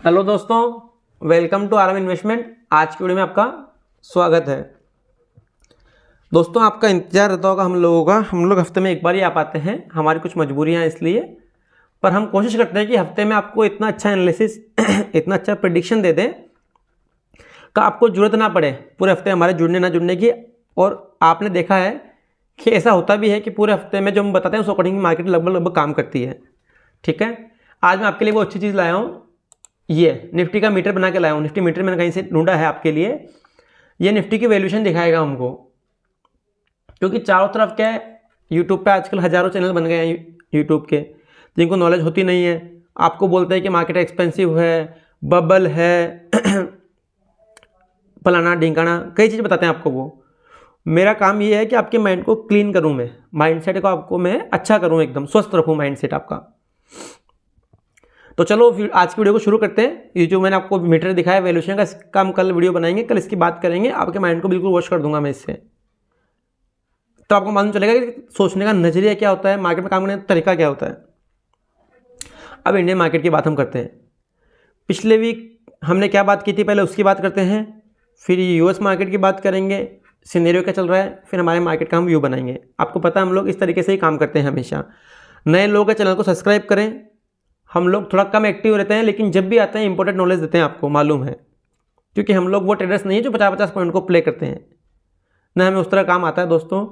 Hello दोस्तों, welcome to RM investment. आज की वीडियो में आपका स्वागत है। दोस्तों, आपका इंतजार रहता होगा हम लोगों का। हम लोग हफ्ते में एक बार ही आ पाते हैं, हमारी कुछ मजबूरियां हैं इसलिए, पर हम कोशिश करते हैं कि हफ्ते में आपको इतना अच्छा एनालिसिस इतना अच्छा प्रेडिक्शन दे दें कि आपको जरूरत ना पड़े पूरे हफ्ते हमारे जुड़ने ना जुड़ने की। और आपने देखा है कि ऐसा होता भी है कि पूरे हफ्ते में जो हम बताते हैं उस अकॉर्डिंग मार्केट लगभग काम करती है। ठीक है, आज मैं आपके लिए वो अच्छी चीज़ लाया हूँ। ये निफ्टी का मीटर बना के लाया हूँ। निफ्टी मीटर मैंने कहीं से ढूंढा है आपके लिए। ये निफ्टी की वैल्यूएशन दिखाएगा हमको, क्योंकि चारों तरफ क्या है, यूट्यूब पे आजकल हज़ारों चैनल बन गए हैं यूट्यूब के, जिनको नॉलेज होती नहीं है। आपको बोलते हैं कि मार्केट एक्सपेंसिव है, बबल है, फलाना ढिंकाना, कई चीज़ बताते हैं आपको। वो मेरा काम ये है कि आपके माइंड को क्लीन करूँ, मैं माइंडसेट को आपको मैं अच्छा करूँ, एकदम स्वस्थ रखूँ माइंडसेट आपका। तो चलो फिर आज की वीडियो को शुरू करते हैं। ये जो मैंने आपको मीटर दिखाया वैल्यूएशन का, इसका हम कल वीडियो बनाएंगे, कल इसकी बात करेंगे। आपके माइंड को बिल्कुल वॉश कर दूंगा मैं इससे, तो आपको मालूम चलेगा कि सोचने का नजरिया क्या होता है, मार्केट में काम करने का तरीका क्या होता है। अब इंडियन मार्केट की बात हम करते हैं। पिछले वीक हमने क्या बात की थी, पहले उसकी बात करते हैं, फिर यूएस मार्केट की बात करेंगे, सिनेरियो क्या चल रहा है, फिर हमारे मार्केट का हम व्यू बनाएंगे। आपको पता है हम लोग इस तरीके से ही काम करते हैं हमेशा। नए लोग के चैनल को सब्सक्राइब करें। हम लोग थोड़ा कम एक्टिव रहते हैं, लेकिन जब भी आते हैं इंपॉर्टेंट नॉलेज देते हैं, आपको मालूम है, क्योंकि हम लोग वो ट्रेडर्स नहीं है जो 50-50 पॉइंट को प्ले करते हैं, ना हमें उस तरह काम आता है दोस्तों।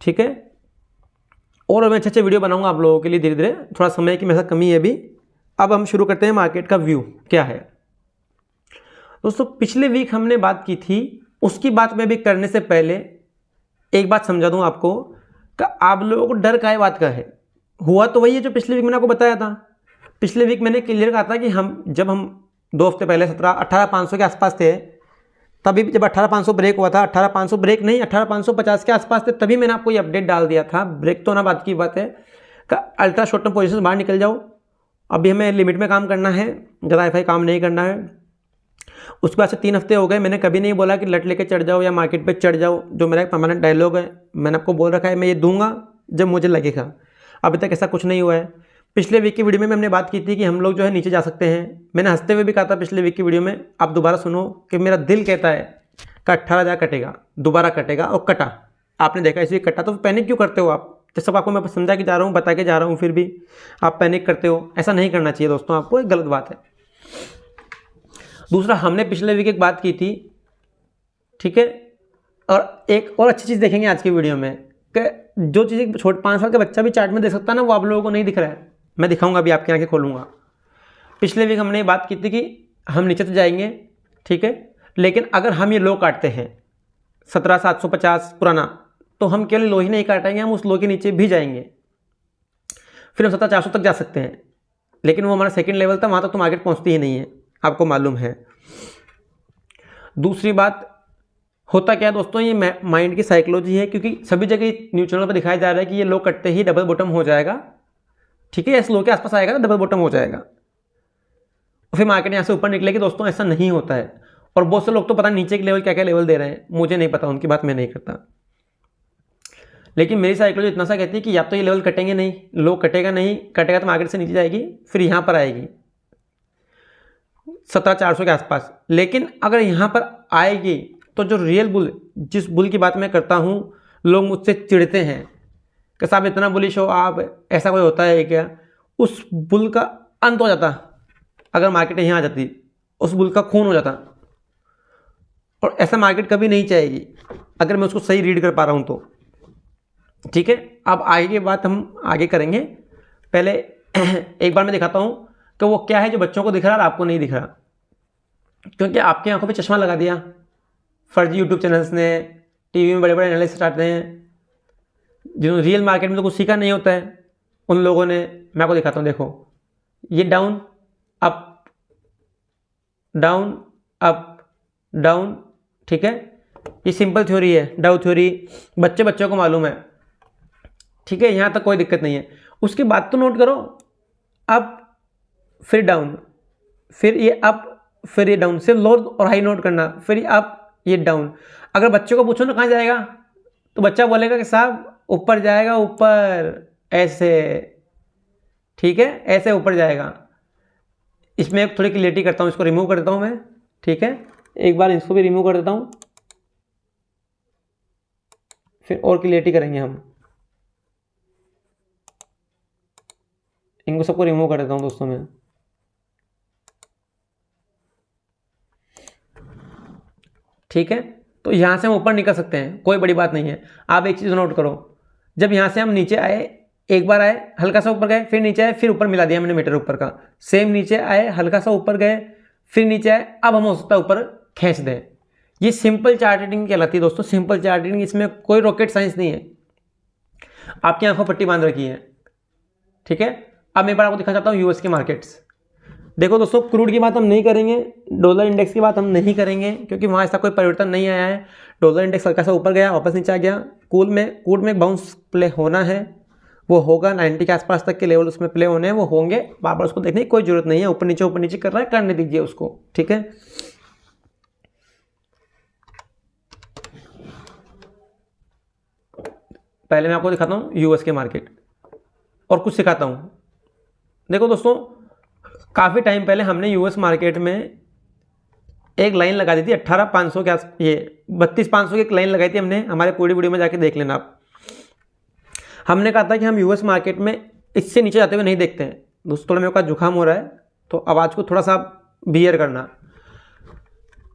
ठीक है, और मैं अच्छे वीडियो बनाऊंगा आप लोगों के लिए धीरे धीरे। थोड़ा समय की मेरे साथ कमी है अभी। अब हम शुरू करते हैं मार्केट का व्यू क्या है। दोस्तों, पिछले वीक हमने बात की थी, उसकी बात मैं भी करने से पहले एक बात समझा दूं आपको कि आप लोगों को डर काहे बात का है। हुआ तो वही है जो पिछले वीक मैंने आपको बताया था। पिछले वीक मैंने क्लियर कहा था कि जब हम 2 हफ्ते पहले 18,500 के आसपास थे, तभी जब 18,500 ब्रेक हुआ था, 18,500 ब्रेक नहीं 18,550 के आसपास थे, तभी मैंने आपको ये अपडेट डाल दिया था। ब्रेक तो ना बात की बात है कि अल्ट्रा शॉर्ट टर्म पोजीशन बाहर निकल जाओ। अभी हमें लिमिट में काम करना है, ज़्यादा एफ काम नहीं करना है। उसके बाद से 3 हफ्ते हो गए, मैंने कभी नहीं बोला कि लट लेके चढ़ जाओ या मार्केट पे चढ़ जाओ, जो मेरा एक परमानेंट डायलॉग है। मैंने आपको बोल रखा है मैं ये दूंगा जब मुझे लगेगा। अभी तक ऐसा कुछ नहीं हुआ है। पिछले वीक की वीडियो में हमने बात की थी कि हम लोग जो है नीचे जा सकते हैं। मैंने हंसते हुए भी कहा था पिछले वीक की वीडियो में, आप दोबारा सुनो, कि मेरा दिल कहता है कि 18,000 कटेगा, दोबारा कटेगा, और कटा। आपने देखा इसी कटा, तो पैनिक क्यों करते हो आप? तो सब आपको मैं समझा के जा रहा हूँ, बता के जा रहा हूँ, फिर भी आप पैनिक करते हो। ऐसा नहीं करना चाहिए दोस्तों, आपको एक गलत बात है। दूसरा, हमने पिछले वीक एक बात की थी, ठीक है, और एक और अच्छी चीज़ देखेंगे आज की वीडियो में कि जो चीज़ 5 साल का बच्चा भी चार्ट में देख सकता है ना, वो आप लोगों को नहीं दिख रहा है। मैं दिखाऊंगा, अभी आपकी आंखें खोलूंगा। पिछले वीक हमने बात की थी कि हम नीचे तो जाएंगे, ठीक है, लेकिन अगर हम ये लो काटते हैं 17,750 पुराना, तो हम केवल लो ही नहीं काटेंगे, हम उस लो के नीचे भी जाएंगे। फिर हम 17,400 तक जा सकते हैं, लेकिन वो हमारा सेकेंड लेवल था, वहाँ तक तो मार्केट पहुँचती ही नहीं है, आपको मालूम है। दूसरी बात, होता क्या है दोस्तों, ये माइंड की साइकोलॉजी है, क्योंकि सभी जगह न्यूज़ चैनल पर दिखाया जा रहा है कि ये लो कटते ही डबल बॉटम हो जाएगा। ठीक है, इस लो के आसपास आएगा तो डबल बॉटम हो जाएगा, और फिर मार्केट यहाँ से ऊपर निकलेगी। दोस्तों, ऐसा नहीं होता है। और बहुत से लोग तो पता नीचे के लेवल क्या क्या लेवल दे रहे हैं, मुझे नहीं पता, उनकी बात मैं नहीं करता। लेकिन मेरी साइकोलॉजी इतना सा कहती है कि या तो ये लेवल कटेंगे नहीं, लो कटेगा नहीं, कटेगा तो मार्केट से नीचे जाएगी, फिर यहाँ पर आएगी 17,400 के आसपास। लेकिन अगर यहाँ पर आएगी तो जो रियल बुल, जिस बुल की बात मैं करता हूँ, लोग मुझसे चिढ़ते हैं कि साहब इतना बुलिश हो आप, ऐसा कोई होता है क्या? उस बुल का अंत हो जाता अगर मार्केट यहाँ आ जाती, उस बुल का खून हो जाता, और ऐसा मार्केट कभी नहीं चाहेगी अगर मैं उसको सही रीड कर पा रहा हूँ तो। ठीक है, अब आगे की बात हम आगे करेंगे। पहले एक बार मैं दिखाता हूँ कि वो क्या है जो बच्चों को दिख रहा है और आपको नहीं दिख रहा, क्योंकि आपकी आंखों पे चश्मा लगा दिया फर्जी यूट्यूब चैनल्स ने, टीवी में बड़े बड़े एनालिस्ट आते हैं, जिन्होंने रियल मार्केट में तो कुछ सीखा नहीं होता है, उन लोगों ने। मैं आपको दिखाता हूँ, देखो, ये down up down up down, ठीक है, ये सिंपल थ्योरी है, डाउ थ्योरी, बच्चों को मालूम है। ठीक है, यहाँ तक कोई दिक्कत नहीं है। उसके बाद तो नोट करो, अप फिर डाउन, फिर ये अप, फिर ये डाउन, सिर्फ लो और हाई नोट करना, फिर ये अप, ये डाउन। अगर बच्चों को पूछो ना कहाँ जाएगा, तो बच्चा बोलेगा कि साहब ऊपर जाएगा, ऊपर ऐसे, ठीक है, ऐसे ऊपर जाएगा। इसमें एक थोड़ी क्लियरिटी करता हूँ, इसको रिमूव कर देता हूँ मैं, ठीक है। एक बार इसको भी रिमूव कर देता हूँ, फिर और क्लियरिटी करेंगे हम। इनको सबको रिमूव कर देता हूँ दोस्तों मैं। ठीक है, तो यहाँ से हम ऊपर निकल सकते हैं, कोई बड़ी बात नहीं है। आप एक चीज़ नोट करो, जब यहाँ से हम नीचे आए, एक बार आए, हल्का सा ऊपर गए, फिर नीचे आए, फिर ऊपर मिला दिया मैंने मीटर ऊपर का, सेम नीचे आए, हल्का सा ऊपर गए, फिर नीचे आए, अब हम हो सकता है ऊपर खींच दें। ये सिंपल चार्टिंग कहलाती है दोस्तों, सिंपल चार्टिंग, इसमें कोई रॉकेट साइंस नहीं है। आपकी आंखों पट्टी बांध रखी है, ठीक है। अब मैं एक बार आपको दिखा चाहता हूँ यूएस के मार्केट्स। देखो दोस्तों, क्रूड की बात हम नहीं करेंगे, डॉलर इंडेक्स की बात हम नहीं करेंगे, क्योंकि वहाँ ऐसा कोई परिवर्तन नहीं आया है। डॉलर इंडेक्स हल्का सा ऊपर गया, वापस नीचे आ गया। क्रूड में बाउंस प्ले होना है, वो होगा 90 के आसपास तक के लेवल उसमें प्ले होने हैं, वो होंगे। बार बार उसको देखने की कोई जरूरत नहीं है, ऊपर नीचे कर रहा है, करने दीजिए उसको, ठीक है। पहले मैं आपको दिखाता हूँ यूएस के मार्केट और कुछ सिखाता हूँ। देखो दोस्तों, काफ़ी टाइम पहले हमने यूएस मार्केट में एक लाइन लगा दी थी 18,500 के आस, ये 32,500 की एक लाइन लगाई थी हमने, हमारे पूरी वीडियो में जाके देख लेना आप। हमने कहा था कि हम यूएस मार्केट में इससे नीचे जाते हुए नहीं देखते हैं। दोस्तों थोड़ा मेरे पास जुकाम हो रहा है, तो आवाज़ को थोड़ा सा बियर करना।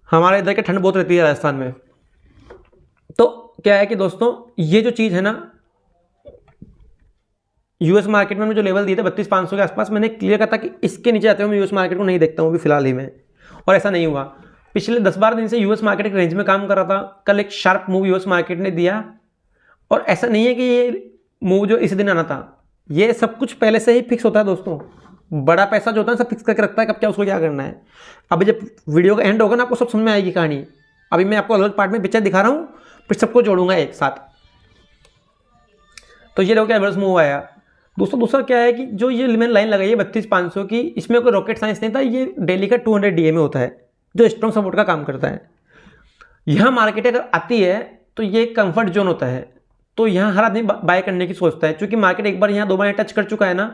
हमारे इधर के ठंड बहुत रहती है राजस्थान में। तो क्या है कि दोस्तों, ये जो चीज़ है ना, यूएस मार्केट में जो लेवल दिए थे 32,500 के आसपास, मैंने क्लियर कहा था कि इसके नीचे जाते हुए मैं यूएस मार्केट को नहीं देखता हूँ अभी फिलहाल ही में, और ऐसा नहीं हुआ। पिछले 10-12 दिन से यूएस मार्केट एक रेंज में काम कर रहा था। कल एक शार्प मूव यूएस मार्केट ने दिया, और ऐसा नहीं है कि ये मूव जो इस दिन आना था, ये सब कुछ पहले से ही फिक्स होता है दोस्तों। बड़ा पैसा जो होता है सब फिक्स करके रखता है, कब क्या उसको क्या करना है। अभी जब वीडियो का एंड होगा ना, आपको सब समझ में आएगी कहानी। अभी मैं आपको अलग पार्ट में पिक्चर दिखा रहा हूँ, फिर सबको जोड़ूंगा एक साथ। तो ये लोग एवरेज मूव आया दोस्तों। दूसरा क्या है कि जो ये मैंने लाइन लगाई है 32,500 की, इसमें कोई रॉकेट साइंस नहीं था। ये डेली का 200 DA में होता है, जो स्ट्रॉन्ग सपोर्ट का काम करता है। यहाँ मार्केट अगर आती है तो ये कंफर्ट जोन होता है, तो यहाँ हर आदमी बाय करने की सोचता है। क्योंकि मार्केट एक बार यहाँ 2 बार यहाँ टच कर चुका है ना,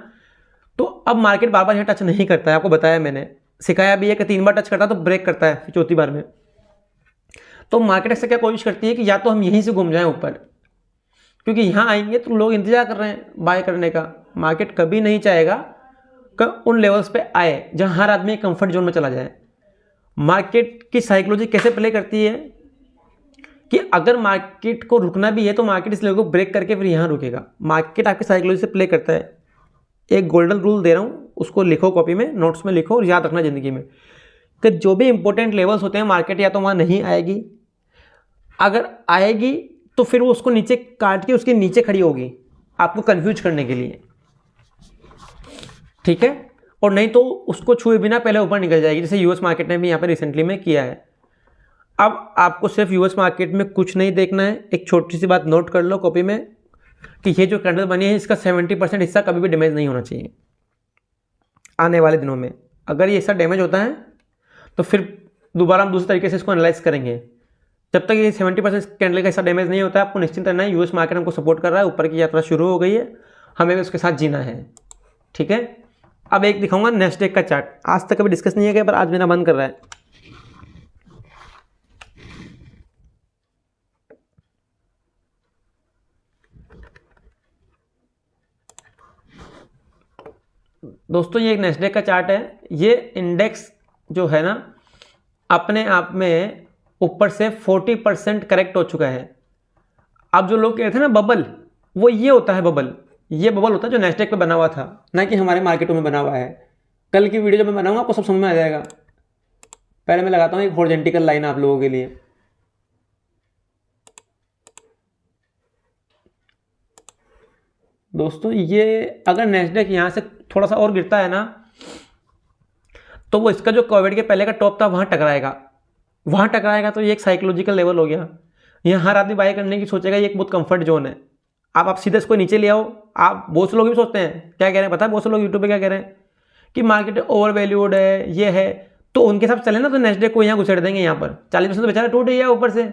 तो अब मार्केट बार बार यहाँ टच नहीं करता है। आपको बताया मैंने, सिखाया भी है कि 3 बार टच करता है तो ब्रेक करता है चौथी बार में। तो मार्केट ऐसा क्या कोशिश करती है कि या तो हम यहीं से घूम जाएं ऊपर, क्योंकि यहाँ आएंगे तो लोग इंतजार कर रहे हैं बाय करने का। मार्केट कभी नहीं चाहेगा कि उन लेवल्स पे आए जहाँ हर आदमी कंफर्ट जोन में चला जाए। मार्केट की साइकोलॉजी कैसे प्ले करती है कि अगर मार्केट को रुकना भी है तो मार्केट इस लेवल को ब्रेक करके फिर यहाँ रुकेगा। मार्केट आपकी साइकोलॉजी से प्ले करता है। एक गोल्डन रूल दे रहा हूँ, उसको लिखो कॉपी में, नोट्स में लिखो और याद रखना ज़िंदगी में कि जो भी इंपॉर्टेंट लेवल्स होते हैं मार्केट या तो वहाँ नहीं आएगी, अगर आएगी तो फिर वो उसको नीचे काट के उसके नीचे खड़ी होगी आपको कंफ्यूज करने के लिए, ठीक है। और नहीं तो उसको छुए बिना पहले ऊपर निकल जाएगी, जैसे यूएस मार्केट ने भी यहाँ पर रिसेंटली में किया है। अब आपको सिर्फ यूएस मार्केट में कुछ नहीं देखना है, एक छोटी सी बात नोट कर लो कॉपी में कि ये जो कैंडल बनी है इसका 70% हिस्सा कभी भी डैमेज नहीं होना चाहिए। आने वाले दिनों में अगर ये हिस्सा डैमेज होता है तो फिर दोबारा हम दूसरे तरीके से इसको एनालाइज करेंगे। जब तक ये 70% कैंडल का हिस्सा डैमेज नहीं होता है, आपको निश्चिंत रहना है। यूएस मार्केट हमको सपोर्ट कर रहा है, ऊपर की यात्रा शुरू हो गई है, हमें उसके साथ जीना है, ठीक है। अब एक दिखाऊंगा नेस्डेक का चार्ट। आज तक कभी डिस्कस नहीं है पर आज मेरा मन कर रहा है। दोस्तों ये एक नेस्डेक का चार्ट है। ये इंडेक्स जो है ना, अपने आप में ऊपर से 40% करेक्ट हो चुका है। अब जो लोग कहते थे ना बबल, वो ये होता है बबल। ये बबल होता है जो नेस्डेक पे बना हुआ था, ना कि हमारे मार्केटों में बना हुआ है। कल की वीडियो जब मैं बनाऊंगा आपको सब समझ में आ जाएगा। पहले मैं लगाता हूँ एक हॉरिजॉन्टल लाइन आप लोगों के लिए। दोस्तों ये अगर नेस्डेक यहाँ से थोड़ा सा और गिरता है ना, तो वो इसका जो कोविड के पहले का टॉप था वहाँ टकराएगा। तो ये एक साइकोलॉजिकल लेवल हो गया। यहाँ हर आदमी बाय करने की सोचेगा, ये एक बहुत कंफर्ट जोन है। आप सीधे इसको नीचे ले आओ। आप बहुत से लोग भी सोचते हैं, क्या कह रहे हैं पता है, बहुत से लोग यूट्यूब पे क्या कह रहे हैं कि मार्केट ओवर वैल्यूड है, ये है। तो उनके साथ चले ना तो नेस्डेक को यहाँ घुसेड़ देंगे। यहाँ पर 40% तो बेचारा टूट गया ऊपर से,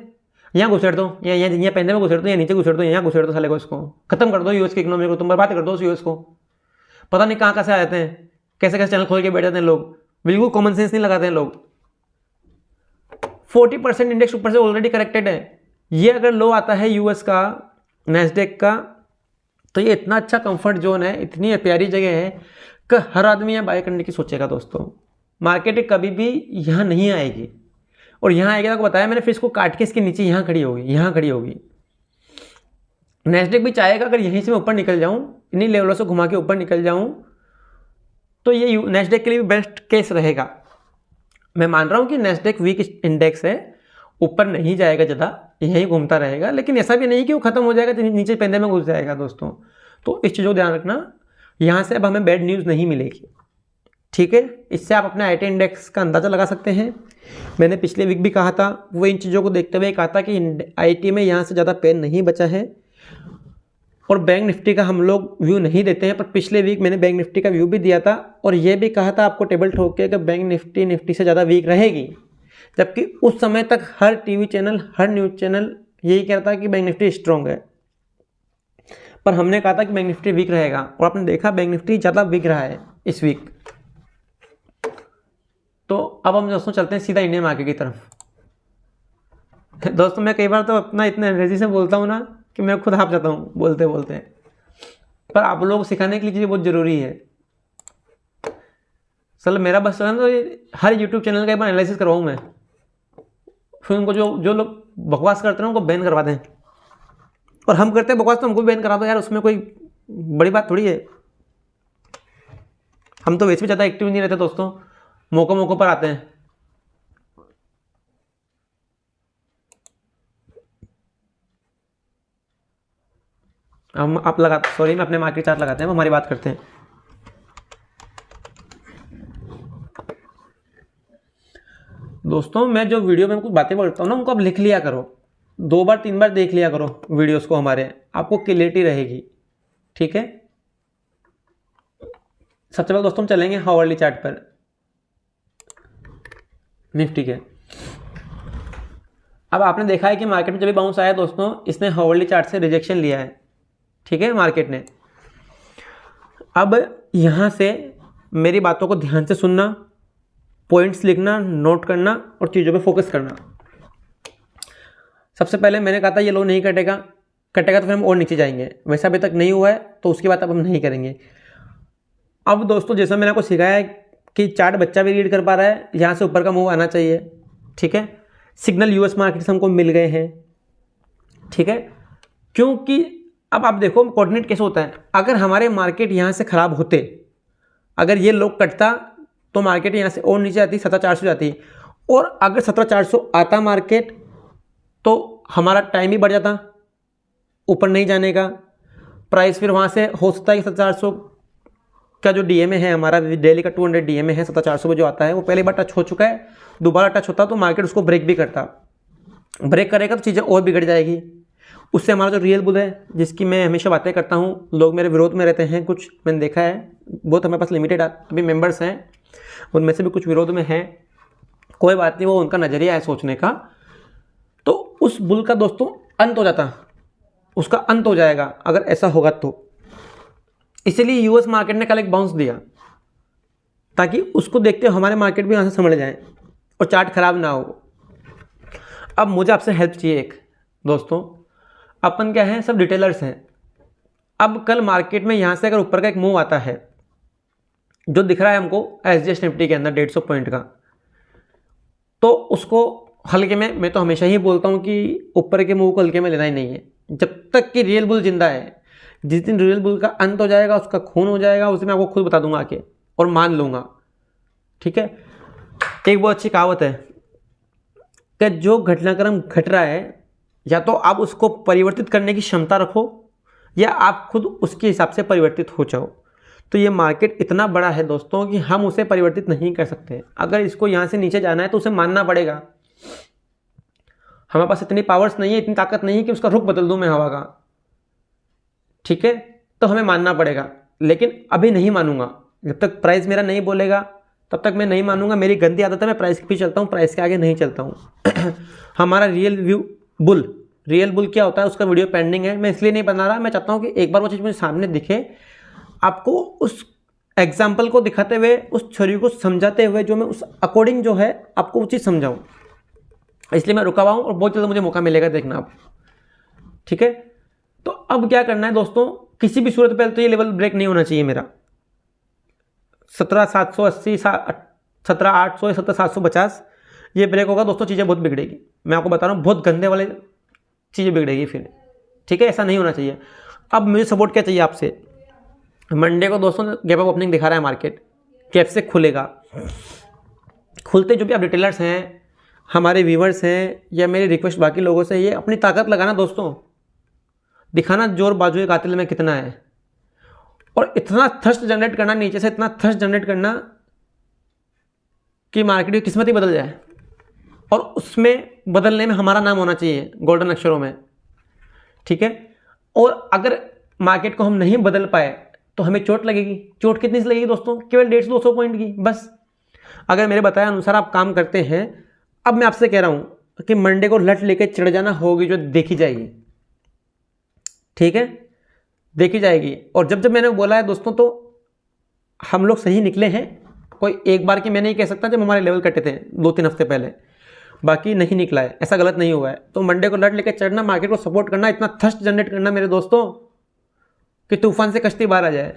यहाँ घुसेड़ दो, यहाँ पेंदे में घुसेड़ दो, या नीचे घुसेड़ दो, यहाँ घुसेड़ दो, साले को इसको खत्म कर दो। यूएस की इकोनॉमी को तुम बर्बाद कर दो। यूएस को पता नहीं कहाँ से आ जाते हैं, कैसे कैसे चैनल खोल के बैठ जाते हैं लोग। बिल्कुल कॉमन सेंस नहीं लगाते हैं लोग। 40% इंडेक्स ऊपर से ऑलरेडी करेक्टेड है। ये अगर लो आता है यूएस का नैस्डैक का, तो ये इतना अच्छा कंफर्ट जोन है, इतनी प्यारी जगह है कि हर आदमी यहाँ बाय करने की सोचेगा दोस्तों। मार्केट कभी भी यहाँ नहीं आएगी, और यहाँ आएगी आपको बताया मैंने, फिर इसको काट के इसके नीचे यहाँ खड़ी होगी, यहाँ खड़ी होगी। नैस्डैक भी चाहेगा अगर यहीं से मैं ऊपर निकल जाऊँ, इन्हीं लेवलों से घुमा के ऊपर निकल जाऊँ, तो ये नैस्डैक के लिए भी बेस्ट केस रहेगा। मैं मान रहा हूँ कि नैस्डैक वीक इंडेक्स है, ऊपर नहीं जाएगा ज़्यादा, यहीं घूमता रहेगा, लेकिन ऐसा भी नहीं कि वो खत्म हो जाएगा तो नीचे पेंदे में घुस जाएगा दोस्तों। तो इस चीज़ को ध्यान रखना, यहाँ से अब हमें बैड न्यूज़ नहीं मिलेगी, ठीक है। इससे आप अपने आईटी इंडेक्स का अंदाज़ा लगा सकते हैं। मैंने पिछले वीक भी कहा था, वो इन चीज़ों को देखते हुए कहा था कि आईटी में यहाँ से ज़्यादा पेन नहीं बचा है। और बैंक निफ्टी का हम लोग व्यू नहीं देते हैं, पर पिछले वीक मैंने बैंक निफ्टी का व्यू भी दिया था, और ये भी कहा था आपको टेबल ठोक के कि बैंक निफ्टी से ज़्यादा वीक रहेगी। जबकि उस समय तक हर टीवी चैनल, हर न्यूज़ चैनल यही कह रहा था कि बैंक निफ्टी स्ट्रॉन्ग है, पर हमने कहा था कि बैंक निफ्टी वीक रहेगा, और आपने देखा बैंक निफ्टी ज़्यादा वीक रहा है इस वीक। तो अब हम दोस्तों चलते हैं सीधा इंडियन मार्केट की तरफ। दोस्तों मैं कई बार तो अपना इतना एनर्जी से बोलता हूँ ना कि मैं खुद हाफ जाता हूँ बोलते बोलते, पर आप लोगों को सिखाने के लिए चीज़ें बहुत ज़रूरी है। चलो मेरा बस चला तो हर यूट्यूब चैनल का एक बार एनालिसिस करवाऊँ मैं, फिर उनको जो लोग बकवास करते हैं उनको बैन करवा दें, और हम करते हैं बकवास तो हमको भी बैन करा दो यार, उसमें कोई बड़ी बात थोड़ी है। हम तो वैसे भी ज़्यादा एक्टिव नहीं रहते दोस्तों, मौकों पर आते हैं। हम आप लगा सॉरी मैं अपने मार्केट चार्ट लगाते हैं, हमारी बात करते हैं। दोस्तों मैं जो वीडियो में कुछ बातें बोलता हूँ ना, उनको आप लिख लिया करो, 2 बार 3 बार देख लिया करो वीडियोस को हमारे, आपको क्लियरिटी रहेगी, ठीक है। सबसे पहले दोस्तों हम चलेंगे हावर्ली चार्ट पर निफ्टी के। अब आपने देखा है कि मार्केट में जब भी बाउंस आया दोस्तों, इसने हावर्ली चार्ट से रिजेक्शन लिया है, ठीक है, मार्केट ने। अब यहाँ से मेरी बातों को ध्यान से सुनना, पॉइंट्स लिखना, नोट करना और चीज़ों पे फोकस करना। सबसे पहले मैंने कहा था ये लो नहीं कटेगा, कटेगा तो फिर हम और नीचे जाएंगे, वैसा अभी तक नहीं हुआ है तो उसकी बात अब हम नहीं करेंगे। अब दोस्तों जैसा मैंने आपको सिखाया है कि चार्ट बच्चा भी रीड कर पा रहा है, यहाँ से ऊपर का मूव आना चाहिए, ठीक है। सिग्नल यूएस मार्केट से हमको मिल गए हैं, ठीक है। क्योंकि अब आप देखो कोऑर्डिनेट कैसे होता है, अगर हमारे मार्केट यहाँ से ख़राब होते, अगर ये लोग कटता तो मार्केट यहाँ से और नीचे आती, 17,400 जाती, और अगर 17,400 आता मार्केट तो हमारा टाइम भी बढ़ जाता ऊपर नहीं जाने का। प्राइस फिर वहाँ से हो सकता है कि 17,400 का जो डीएमए है हमारा डेली का 200 डीएमए है 17,400 पे जो आता है, वो पहले बार टच हो चुका है, दोबारा टच होता तो मार्केट उसको ब्रेक भी करता। ब्रेक करेगा तो चीज़ें और बिगड़ जाएगी। उससे हमारा जो रियल बुल है, जिसकी मैं हमेशा बातें करता हूँ, लोग मेरे विरोध में रहते हैं, कुछ मैंने देखा है, बहुत हमारे पास लिमिटेड अभी मेंबर्स हैं, उनमें से भी कुछ विरोध में हैं, कोई बात नहीं, वो उनका नज़रिया है सोचने का। तो उस बुल का दोस्तों अंत हो जाता, उसका अंत हो जाएगा अगर ऐसा होगा तो। इसलिए यूएस मार्केट ने कल एक बाउंस दिया, ताकि उसको देखते हुए हमारे मार्केट भी यहाँ से संभल जाए और चार्ट खराब ना हो। अब मुझे आपसे हेल्प चाहिए एक दोस्तों, अपन क्या है, सब डिटेलर्स हैं। अब कल मार्केट में यहाँ से अगर ऊपर का एक मूव आता है, जो दिख रहा है हमको एसजीएस निफ्टी के अंदर 150 पॉइंट का, तो उसको हल्के में, मैं तो हमेशा ही बोलता हूँ कि ऊपर के मूव को हल्के में लेना ही नहीं है, जब तक कि रियल बुल जिंदा है। जिस दिन रियल बुल का अंत हो जाएगा, उसका खून हो जाएगा, उस दिन मैं आपको खुद बता दूंगा आके, और मान लूँगा, ठीक है। एक बहुत अच्छी कहावत है कि जो घटनाक्रम घट रहा है, या तो आप उसको परिवर्तित करने की क्षमता रखो, या आप खुद उसके हिसाब से परिवर्तित हो जाओ। तो ये मार्केट इतना बड़ा है दोस्तों कि हम उसे परिवर्तित नहीं कर सकते। अगर इसको यहाँ से नीचे जाना है तो उसे मानना पड़ेगा। हमारे पास इतनी पावर्स नहीं है, इतनी ताकत नहीं है कि उसका रुख बदल दूं मैं हवा का, ठीक है। तो हमें मानना पड़ेगा, लेकिन अभी नहीं मानूंगा। जब तक प्राइस मेरा नहीं बोलेगा तब तक मैं नहीं मानूंगा। मेरी गंदी आदत है, मैं प्राइस के पीछे चलता हूँ, प्राइस के आगे नहीं चलता हूँ। हमारा रियल बुल क्या होता है, उसका वीडियो पेंडिंग है, मैं इसलिए नहीं बना रहा। मैं चाहता हूँ कि एक बार वो चीज़ मुझे सामने दिखे, आपको उस एग्जाम्पल को दिखाते हुए, उस थ्योरी को समझाते हुए, जो मैं उस अकॉर्डिंग जो है आपको वो चीज़ समझाऊँ, इसलिए मैं रुका हुआ हूँ और बहुत जल्द मुझे मौका मिलेगा, देखना आप। ठीक है, तो अब क्या करना है दोस्तों, किसी भी सूरत पहले तो ये लेवल ब्रेक नहीं होना चाहिए मेरा 17,780, 17,800 या 17,750 ये ब्रेक होगा दोस्तों, चीज़ें बहुत बिगड़ेगी। मैं आपको बता रहा हूँ, बहुत गंदे वाले चीज़ें बिगड़ेगी फिर। ठीक है, ऐसा नहीं होना चाहिए। अब मुझे सपोर्ट क्या चाहिए आपसे, मंडे को दोस्तों गैप अप ओपनिंग दिखा रहा है मार्केट, कैप से खुलेगा। खुलते जो भी आप रिटेलर्स हैं, हमारे व्यूवर्स हैं, या मेरी रिक्वेस्ट बाकी लोगों से, ये अपनी ताकत लगाना दोस्तों, दिखाना जोर बाजुए कातिल में कितना है, और इतना थर्स्ट जनरेट करना नीचे से, इतना थर्स्ट जनरेट करना कि मार्केट की किस्मत ही बदल जाए, और उसमें बदलने में हमारा नाम होना चाहिए गोल्डन अक्षरों में। ठीक है, और अगर मार्केट को हम नहीं बदल पाए तो हमें चोट लगेगी। चोट कितनी सी लगेगी दोस्तों, केवल 150-200 पॉइंट की बस। अगर मेरे बताए अनुसार आप काम करते हैं, अब मैं आपसे कह रहा हूं कि मंडे को लट लेके चढ़ जाना होगी, जो देखी जाएगी। ठीक है, देखी जाएगी। और जब जब मैंने बोला है दोस्तों, तो हम लोग सही निकले हैं। कोई एक बार की मैं नहीं कह सकता, जब हमारे लेवल कटे थे 2-3 हफ्ते पहले, बाकी नहीं निकला है, ऐसा गलत नहीं हुआ है। तो मंडे को लट लेके चढ़ना, मार्केट को सपोर्ट करना, इतना थर्स्ट जनरेट करना मेरे दोस्तों कि तूफान से कश्ती बाहर आ जाए।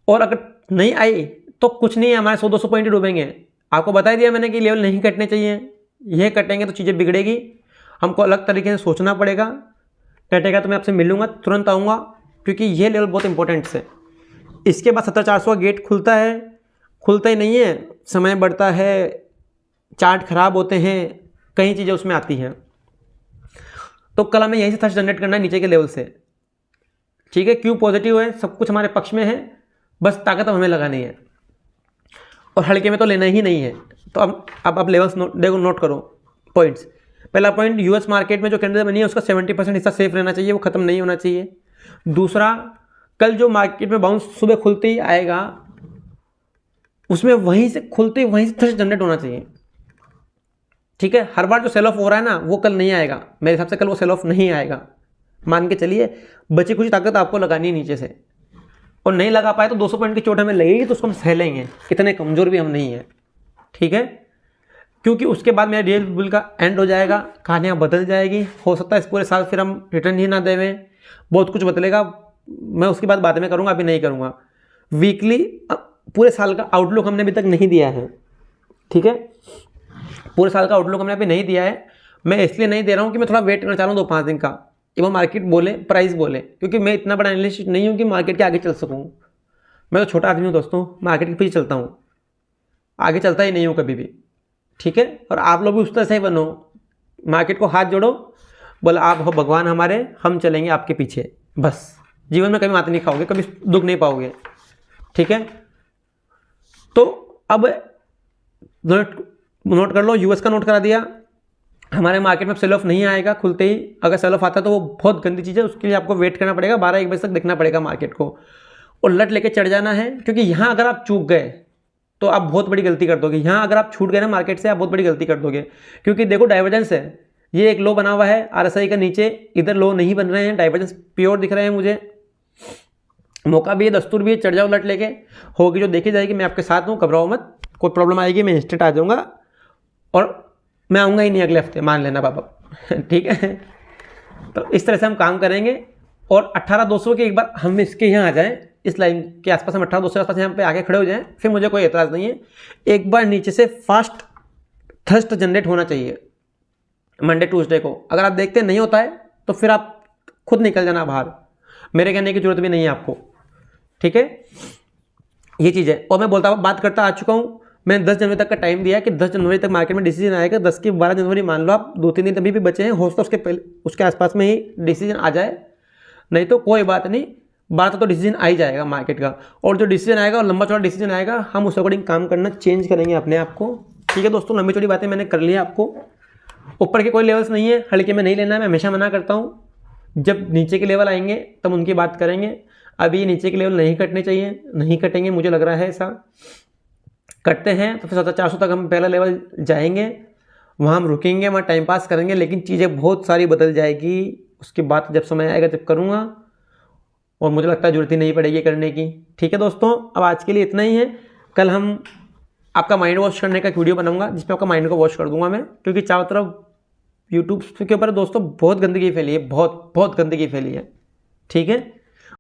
और अगर नहीं आई तो कुछ नहीं है, हमारे 100-200 पॉइंट डूबेंगे। आपको बता दिया मैंने कि लेवल नहीं कटने चाहिए, ये कटेंगे तो चीज़ें बिगड़ेगी, हमको अलग तरीके से सोचना पड़ेगा। कटेगा तो मैं आपसे मिलूंगा, तुरंत आऊँगा, क्योंकि ये लेवल बहुत इंपॉर्टेंट है। इसके बाद 17,400 का गेट खुलता है, खुलता ही नहीं है, समय बढ़ता है, चार्ट खराब होते हैं, कई चीज़ें उसमें आती हैं। तो कल हमें यहीं से थर्स्ट जनरेट करना है नीचे के लेवल से। ठीक है, क्यों पॉजिटिव है, सब कुछ हमारे पक्ष में है, बस ताकत हमें लगानी है, और हल्के में तो लेना ही नहीं है। तो अब आप लेवल्स नोट करो, पॉइंट्स। पहला पॉइंट, यूएस मार्केट में जो कैंडल बनी है उसका 70% हिस्सा सेफ रहना चाहिए, वो खत्म नहीं होना चाहिए। दूसरा, कल जो मार्केट में बाउंस सुबह खुलते ही आएगा, उसमें वहीं से खुलते वहीं से थ्रस्ट जनरेट होना चाहिए। ठीक है, हर बार जो सेल ऑफ हो रहा है ना, वो कल नहीं आएगा मेरे हिसाब से, कल वो सेल ऑफ नहीं आएगा, मान के चलिए। बची कुछ ताकत आपको लगानी है नीचे से, और नहीं लगा पाए तो 200 पॉइंट की चोट हमें लगेगी, तो उसको हम सह लेंगे, इतने कमजोर भी हम नहीं हैं। ठीक है, क्योंकि उसके बाद मेरा रियल बिल का एंड हो जाएगा, कहानियाँ बदल जाएगी। हो सकता है इस पूरे साल फिर हम रिटर्न ही ना देवें, बहुत कुछ बदलेगा। मैं उसके बाद में करूँगा, अभी नहीं करूँगा। वीकली पूरे साल का आउटलुक हमने अभी तक नहीं दिया है। ठीक है, पूरे साल का आउटलुक हमने अभी नहीं दिया है। मैं इसलिए नहीं दे रहा हूँ कि मैं थोड़ा वेट करना चाह रहा हूँ 2-5 दिन का, वो मार्केट बोले, प्राइस बोले, क्योंकि मैं इतना बड़ा एनालिस्ट नहीं हूँ कि मार्केट के आगे चल सकूँ। मैं तो छोटा आदमी हूँ दोस्तों, मार्केट के पीछे चलता हूँ, आगे चलता ही नहीं हूँ कभी भी। ठीक है, और आप लोग भी उस तरह से ही बनो, मार्केट को हाथ जोड़ो, बोला आप हो भगवान हमारे, हम चलेंगे आपके पीछे, बस। जीवन में कभी मात नहीं खाओगे, कभी दुख नहीं पाओगे। ठीक है, तो अब नोट कर लो, यूएस का नोट करा दिया। हमारे मार्केट में सेल ऑफ नहीं आएगा खुलते ही, अगर सेल ऑफ आता है तो वो बहुत गंदी चीज़ है, उसके लिए आपको वेट करना पड़ेगा, 12-1 बजे तक देखना पड़ेगा मार्केट को, और लट लेके चढ़ जाना है। क्योंकि यहाँ अगर आप चूक गए तो आप बहुत बड़ी गलती कर दोगे। यहाँ अगर आप छूट गए ना मार्केट से, आप बहुत बड़ी गलती कर दोगे। क्योंकि देखो डाइवर्जेंस है, ये एक लो बना हुआ है आरएसआई का नीचे, इधर लो नहीं बन रहे हैं, डाइवर्जेंस प्योर दिख रहे हैं मुझे। मौका भी है, दस्तूर भी है, चढ़ जाओ लट लेके, होगी जो देखी जाएगी। मैं आपके साथ हूँ, घबराओ मत, कोई प्रॉब्लम आएगी मैं इंस्टेंट आ जाऊँगा, और मैं आऊँगा ही नहीं अगले हफ्ते, मान लेना पापा। ठीक है, तो इस तरह से हम काम करेंगे। और 18,200 के एक बार हम इसके यहाँ आ जाएं, इस लाइन के आसपास हम 18,200 के आसपास यहाँ पे आके खड़े हो जाएं, फिर मुझे कोई एतराज़ नहीं है। एक बार नीचे से फास्ट थ्रस्ट जनरेट होना चाहिए मंडे ट्यूसडे को। अगर आप देखते नहीं होता है तो फिर आप खुद निकल जाना बाहर, मेरे कहने की जरूरत भी नहीं है आपको। ठीक है, ये चीज़ है। और मैं बात करता आ चुका हूँ, मैंने 10 जनवरी तक का टाइम दिया है कि 10 जनवरी तक मार्केट में डिसीजन आएगा। 10 की 12 जनवरी मान लो आप, 2-3 दिन अभी भी बचे हैं, हो सकता है उसके पहले उसके आसपास में ही डिसीजन आ जाए, नहीं तो कोई बात नहीं, 12 तक तो डिसीजन आ ही जाएगा मार्केट का। और जो डिसीजन आएगा और लंबा चौड़ा डिसीजन आएगा, हम उस अकॉर्डिंग काम करना चेंज करेंगे अपने आप को। ठीक है दोस्तों, लंबी चौड़ी बातें मैंने कर ली है आपको। ऊपर के कोई लेवल्स नहीं है, हल्के में नहीं लेना है, मैं हमेशा मना करता हूँ। जब नीचे के लेवल आएंगे तब उनकी बात करेंगे। अभी नीचे के लेवल नहीं कटने चाहिए, नहीं कटेंगे, मुझे लग रहा है ऐसा। कटते हैं तो फिर 400 तक हम पहला लेवल जाएंगे, वहाँ हम रुकेंगे, वहाँ टाइम पास करेंगे, लेकिन चीज़ें बहुत सारी बदल जाएगी। उसके बाद जब समय आएगा जब करूँगा, और मुझे लगता है ज़रूरत ही नहीं पड़ेगी करने की। ठीक है दोस्तों, अब आज के लिए इतना ही है। कल हम आपका माइंड वॉश करने का एक वीडियो बनाऊंगा जिसमें आपका माइंड को वॉश कर दूंगा मैं, क्योंकि चारों तरफ यूट्यूब के ऊपर दोस्तों बहुत गंदगी फैली है, बहुत बहुत गंदगी फैली है। ठीक है।